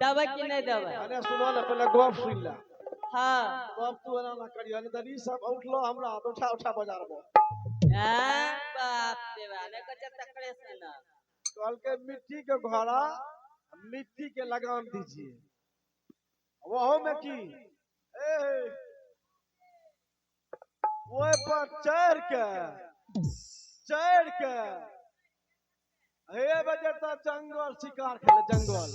दबे कि नहीं दबे? अरे सुनो ना पहले गप सुन ला। हाँ गप तू ना ना करियो नहीं तनी सब उठलो हमरा तो उठा उठा बाजार में। बाप रे बाप ने कच्चा तकड़े से ना कल के मिट्टी के घोड़ा मिट्टी के लगाम दीजिए वो में की ए वो पर चढ़ के हे बजे तो जंगल शिकार खेले जंगल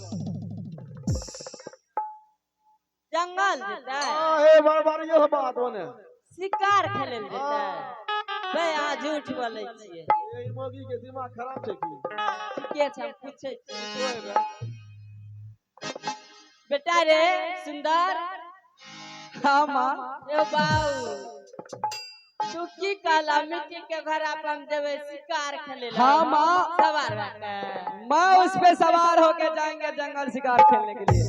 जंगल जेता हां हे बार ये बात बने शिकार खेले जेता बे आ झूठ बोलै छियै ए मोगी के दिमाग खराब छै की ठीके छै हम पूछै छी बेटा रे सुंदर हाँ माँ ए बाऊ तू की कहला मिट्टी के घड़ा पर हम देवे शिकार खेले हाँ माँ सवार होके मैं उस पे सवार होके जाएंगे जंगल शिकार खेलने के लिए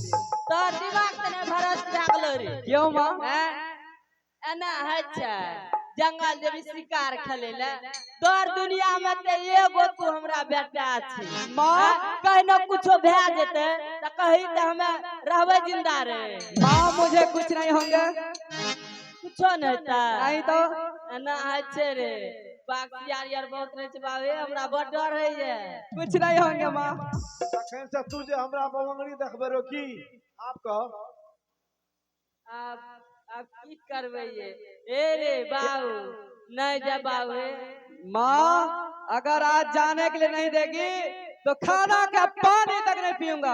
तो दिमाग तने भरस लागलो रे क्यों माँ एना है छै जंगल जेबी शिकार खेले ले दर दुनिया में ते एगो तू हमरा बेटा छी माँ कहनो कुछो भै जेते त कहि त हमें रहबे जिंदा रे माँ मुझे कुछ नहीं होंगे कुछो नहीं होता नहीं तो एना है छै रे बाकी यार बहुत रहे छै बाबे हमरा बड़ डर है ये कुछ नहीं होंगे माँ तखन से तू जे हमरा बवंगड़ी देखबे रो की आप कहो अब की करबे ये ए रे बाऊ नहीं जा बाऊ माँ अगर आज जाने के लिए नहीं देगी तो खाना का पानी तक नहीं पीऊंगा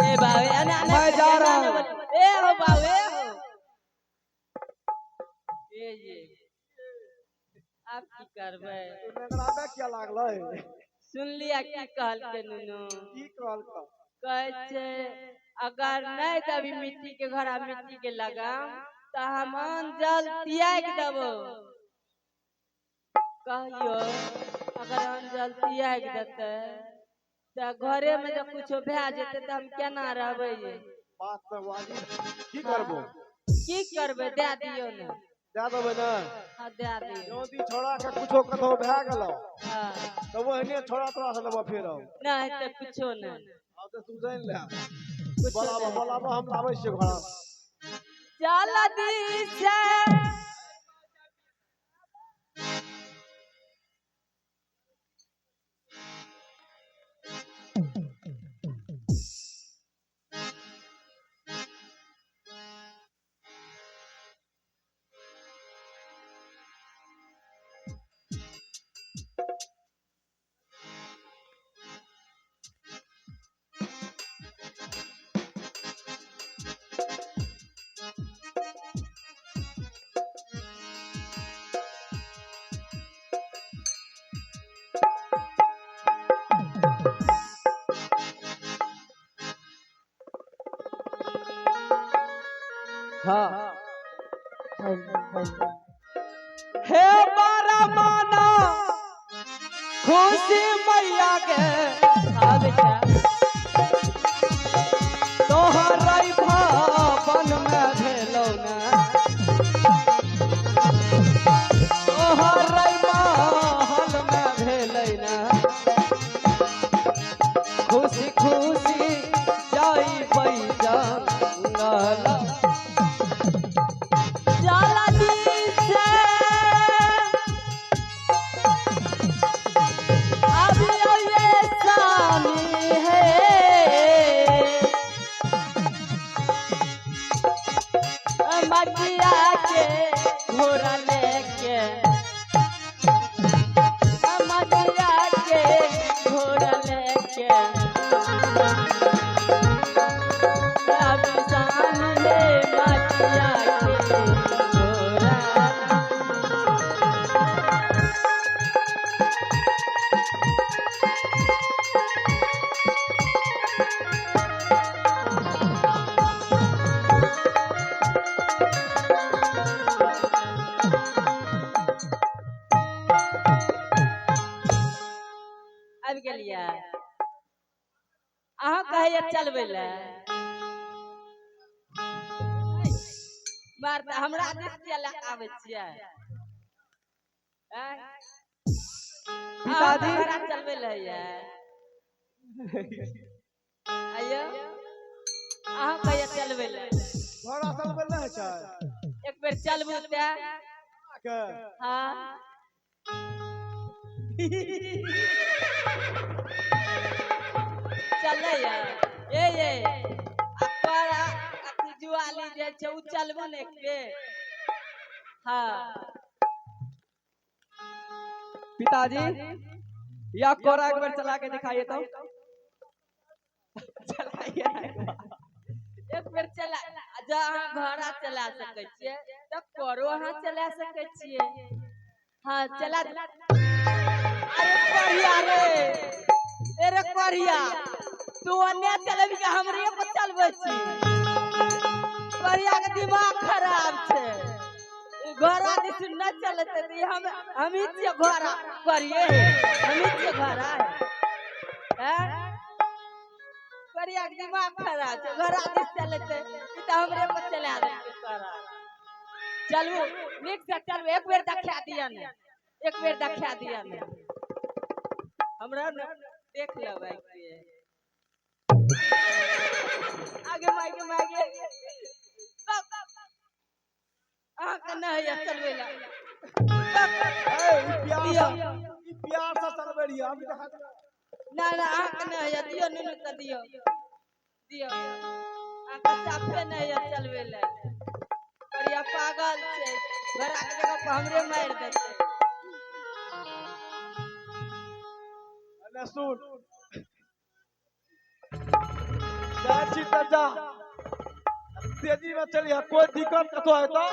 ए बाऊ मैं जा रहा हूँ ए हो बाऊ ए हो ए ये आप की करबे नगराबे क्या लागलै सुन लिया की कहल के नुनू की कहल का कहे छे अगर नहीं तभी मिट्टी के घड़ा मिट्टी के लगाम तो हम जल त्याग देबो कहियो अगर हम जल त्याग देते तो घरे में जब कुछ भै जेते तो हम केना रहबे ये बात तो वाली की करबो की करबे दे दियो ने दे देबै ना हां दे दियो यदि छोड़ा के कुछो कतो भै गेलो हां तो वो हने छोड़ा तोरा से लेबो फेर नहीं तो कुछो नहीं अब तो तू जान ले बोलाबो हम लाबै छियै घोड़ा चल दी से हाँ हे बारा माना खुशी मैया के हां बेटा तोहर भवन में भेलौ ना तोहर महल में भेलै ना खुशी खुशी जाई जंगल गेलिए अहाँ कहिए चलबे ले मार हमरा दिस चला आबै छियै पिताजी घोड़ा चलवे ले आइयो अहाँ कहिया चलवे ले घोड़ा चलबे नहीं छै एक बेर चलबू ते के हाँ चले ये अकबरा अथी जुआली जे छै उ चलबू ने के हाँ पिताजी या कोरा एक बार चला के दिखाइए तो चलाइए एक बेर चला जब अहाँ घोड़ा चला सकै छियै तब कोरो अहाँ चला सकै छियै हाँ चला अरे बढ़िया रे बढ़िया तू अन्य चलबी के हमरे पर चलबै छी बढ़िया के दिमाग खराब छै घोड़ा दिस न चलते तो हम ही छियै घोड़ा करिए हम ही छियै घोड़ा हैं बढ़िया के दिमाग खराब छै घोड़ा दिस चलते ई तो हमरे पर चला दे करा चलू नीक से चलू एक बेर देखा दिया ने एक बेर देखा दिया ने हमरा न देख लेबै आगे मागे अहाँ के नहीं है चलवे ला ई प्यार से चलबे रहिए हम देखा ना अहाँ के नहीं है दियो नुनु के दियो अहाँ के साफे नहीं है चलवे ला बढ़िया पागल छै घोड़ा के जगह पर हमरे मार देते अने सुन जाची त जा तेजी में चलिए कोई दिक्कत कतो है तो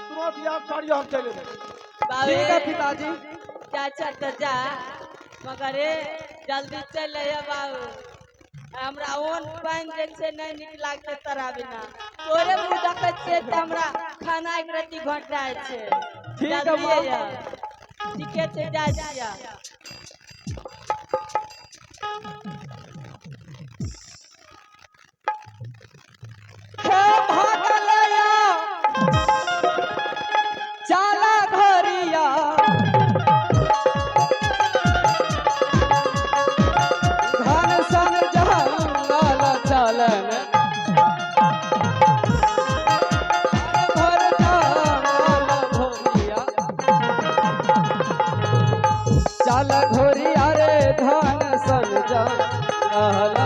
तुरंत याद करियो हम चले ठीक है पिताजी चाचा तो जा मगर जल्दी चल बाबू हमरा ओन पानी जे छै नहीं निक लागते तोरा बिना तोरे मुंह देखै छियै त हमरा खाना एक रत्ती घटाय छै ठीक है जल्दी ठीके छै जा छिया चला घोरिया घन सन जंगल चलन भर जंगल घोरिया चल घोरिया रे घन सन जंगल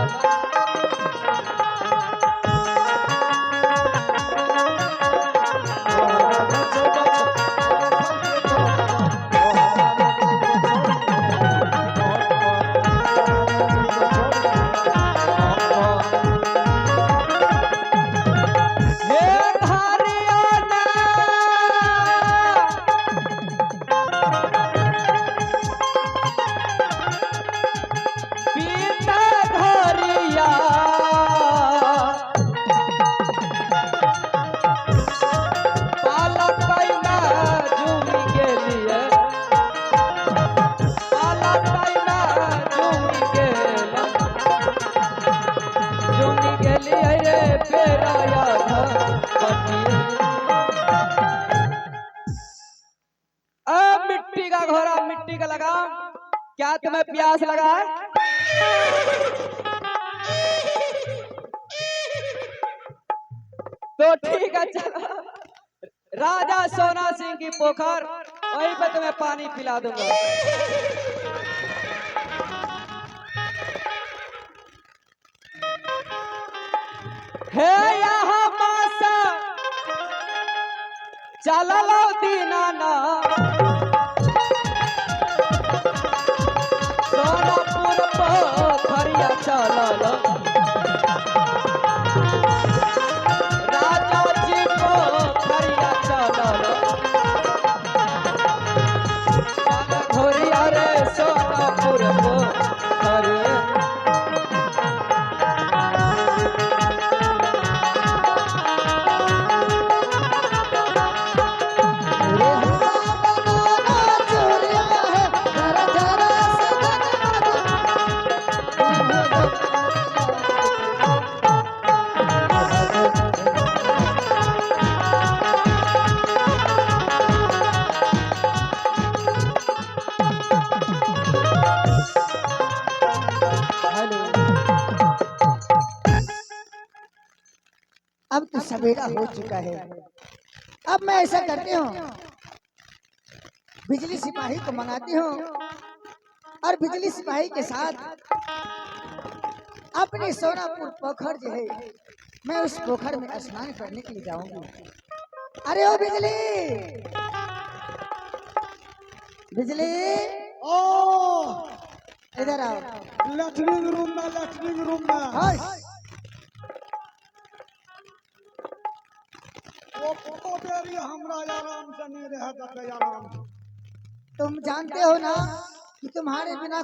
मिट्टी का घोड़ा मिट्टी का लगा क्या तुम्हें प्यास लगा है तो ठीक है चलो राजा सोना सिंह की पोखर वहीं पे तुम्हें पानी पिला दूंगा हे यहाँ मासा चलो दीनाना सोनापुर पोखरिया चलो राजा जी पोखरिया चलो घोरिया रे सोनापुर पोखरिया अब तो सवेरा हो चुका है। अब मैं ऐसा करती हूँ, बिजली सिपाही को मंगाती हूँ और बिजली सिपाही के साथ अपने सोनापुर पोखर जो है, मैं उस पोखर में स्नान करने के लिए जाऊंगी। अरे ओ बिजली, बिजली ओ इधर आओ। लैट्रिन रूम में हाय, वो फोटो तेरी हमरा आराम से नहीं रह जाते आराम से। तुम जानते हो ना कि तुम्हारे बिना